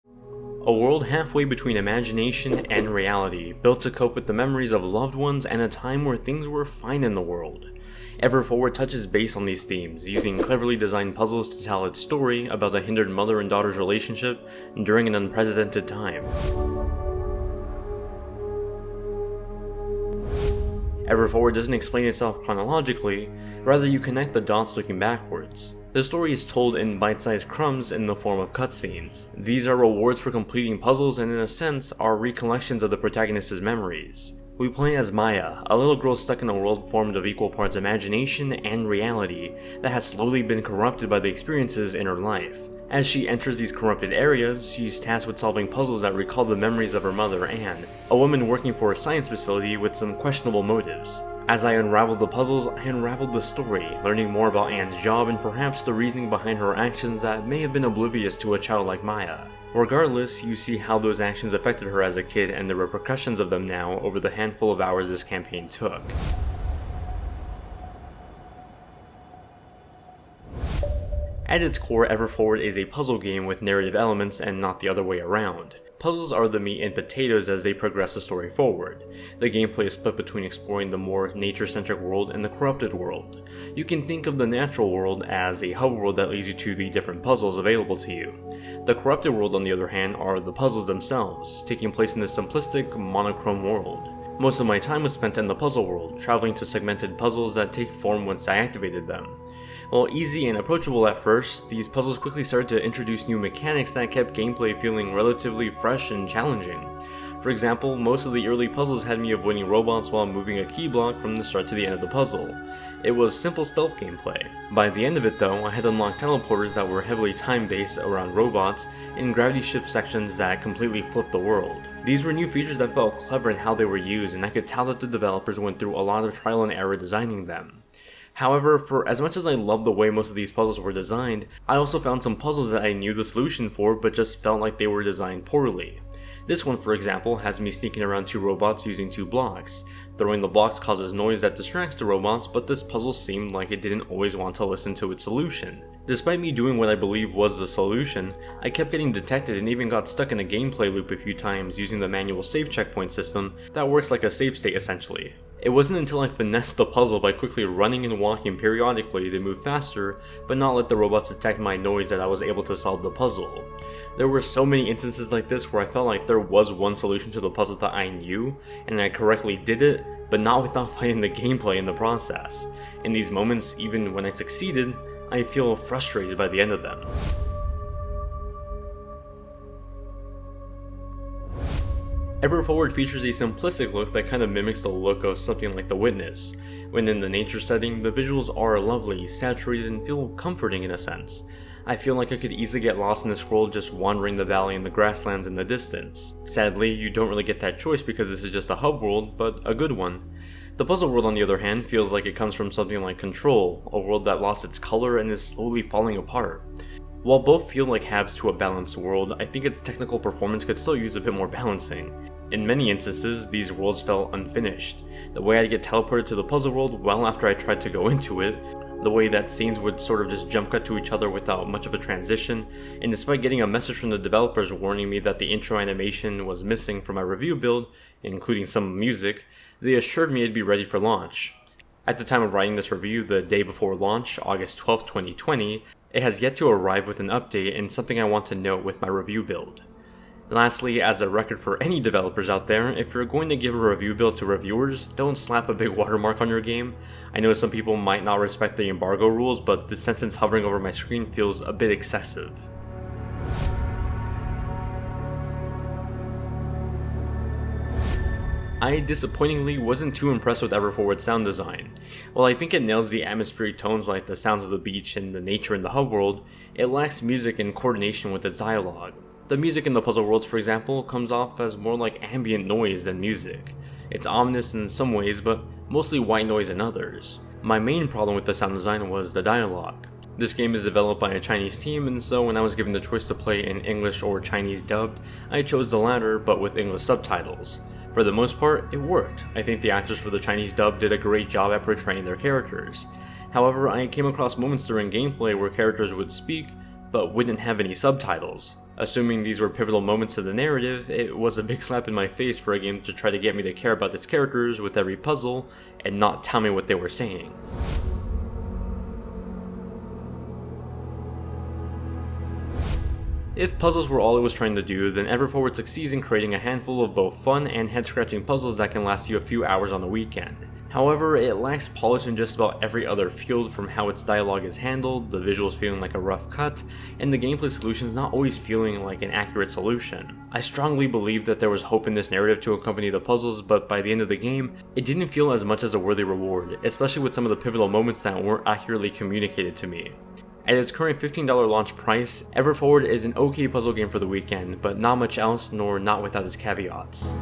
A world halfway between imagination and reality, built to cope with the memories of loved ones and a time where things were fine in the world. Everforward touches base on these themes, using cleverly designed puzzles to tell its story about a hindered mother and daughter's relationship during an unprecedented time. Everforward doesn't explain itself chronologically, rather you connect the dots looking backwards. The story is told in bite-sized crumbs in the form of cutscenes. These are rewards for completing puzzles and in a sense are recollections of the protagonist's memories. We play as Maya, a little girl stuck in a world formed of equal parts imagination and reality that has slowly been corrupted by the experiences in her life. As she enters these corrupted areas, she's tasked with solving puzzles that recall the memories of her mother Anne, a woman working for a science facility with some questionable motives. As I unraveled the puzzles, I unraveled the story, learning more about Anne's job and perhaps the reasoning behind her actions that may have been oblivious to a child like Maya. Regardless, you see how those actions affected her as a kid and the repercussions of them now over the handful of hours this campaign took. At its core, Everforward is a puzzle game with narrative elements and not the other way around. Puzzles are the meat and potatoes as they progress the story forward. The gameplay is split between exploring the more nature-centric world and the corrupted world. You can think of the natural world as a hub world that leads you to the different puzzles available to you. The corrupted world, on the other hand, are the puzzles themselves, taking place in this simplistic, monochrome world. Most of my time was spent in the puzzle world, traveling to segmented puzzles that take form once I activated them. While easy and approachable at first, these puzzles quickly started to introduce new mechanics that kept gameplay feeling relatively fresh and challenging. For example, most of the early puzzles had me avoiding robots while moving a key block from the start to the end of the puzzle. It was simple stealth gameplay. By the end of it though, I had unlocked teleporters that were heavily time-based around robots and gravity shift sections that completely flipped the world. These were new features that felt clever in how they were used, and I could tell that the developers went through a lot of trial and error designing them. However, for as much as I loved the way most of these puzzles were designed, I also found some puzzles that I knew the solution for but just felt like they were designed poorly. This one, for example, has me sneaking around two robots using two blocks. Throwing the blocks causes noise that distracts the robots, but this puzzle seemed like it didn't always want to listen to its solution. Despite me doing what I believe was the solution, I kept getting detected and even got stuck in a gameplay loop a few times using the manual save checkpoint system that works like a save state essentially. It wasn't until I finessed the puzzle by quickly running and walking periodically to move faster, but not let the robots detect my noise, that I was able to solve the puzzle. There were so many instances like this where I felt like there was one solution to the puzzle that I knew, and I correctly did it, but not without fighting the gameplay in the process. In these moments, even when I succeeded, I feel frustrated by the end of them. Everforward features a simplistic look that kind of mimics the look of something like The Witness. When in the nature setting, the visuals are lovely, saturated, and feel comforting in a sense. I feel like I could easily get lost in this world just wandering the valley and the grasslands in the distance. Sadly, you don't really get that choice because this is just a hub world, but a good one. The puzzle world, on the other hand, feels like it comes from something like Control, a world that lost its color and is slowly falling apart. While both feel like halves to a balanced world, I think its technical performance could still use a bit more balancing. In many instances, these worlds felt unfinished. The way I'd get teleported to the puzzle world well after I tried to go into it, the way that scenes would sort of just jump cut to each other without much of a transition, and despite getting a message from the developers warning me that the intro animation was missing from my review build, including some music, they assured me it'd be ready for launch. At the time of writing this review, the day before launch, August 12, 2020, it has yet to arrive with an update and something I want to note with my review build. Lastly, as a record for any developers out there, if you're going to give a review build to reviewers, don't slap a big watermark on your game. I know some people might not respect the embargo rules, but the sentence hovering over my screen feels a bit excessive. I disappointingly wasn't too impressed with Everforward's sound design. While I think it nails the atmospheric tones like the sounds of the beach and the nature in the hub world, it lacks music and coordination with its dialogue. The music in the puzzle worlds, for example, comes off as more like ambient noise than music. It's ominous in some ways, but mostly white noise in others. My main problem with the sound design was the dialogue. This game is developed by a Chinese team, and so when I was given the choice to play in English or Chinese dubbed, I chose the latter, but with English subtitles. For the most part, it worked. I think the actors for the Chinese dub did a great job at portraying their characters. However, I came across moments during gameplay where characters would speak, but wouldn't have any subtitles. Assuming these were pivotal moments to the narrative, it was a big slap in my face for a game to try to get me to care about its characters with every puzzle and not tell me what they were saying. If puzzles were all it was trying to do, then EverForward succeeds in creating a handful of both fun and head-scratching puzzles that can last you a few hours on the weekend. However, it lacks polish in just about every other field, from how its dialogue is handled, the visuals feeling like a rough cut, and the gameplay solutions not always feeling like an accurate solution. I strongly believed that there was hope in this narrative to accompany the puzzles, but by the end of the game, it didn't feel as much as a worthy reward, especially with some of the pivotal moments that weren't accurately communicated to me. At its current $15 launch price, EverForward is an okay puzzle game for the weekend, but not much else, nor not without its caveats.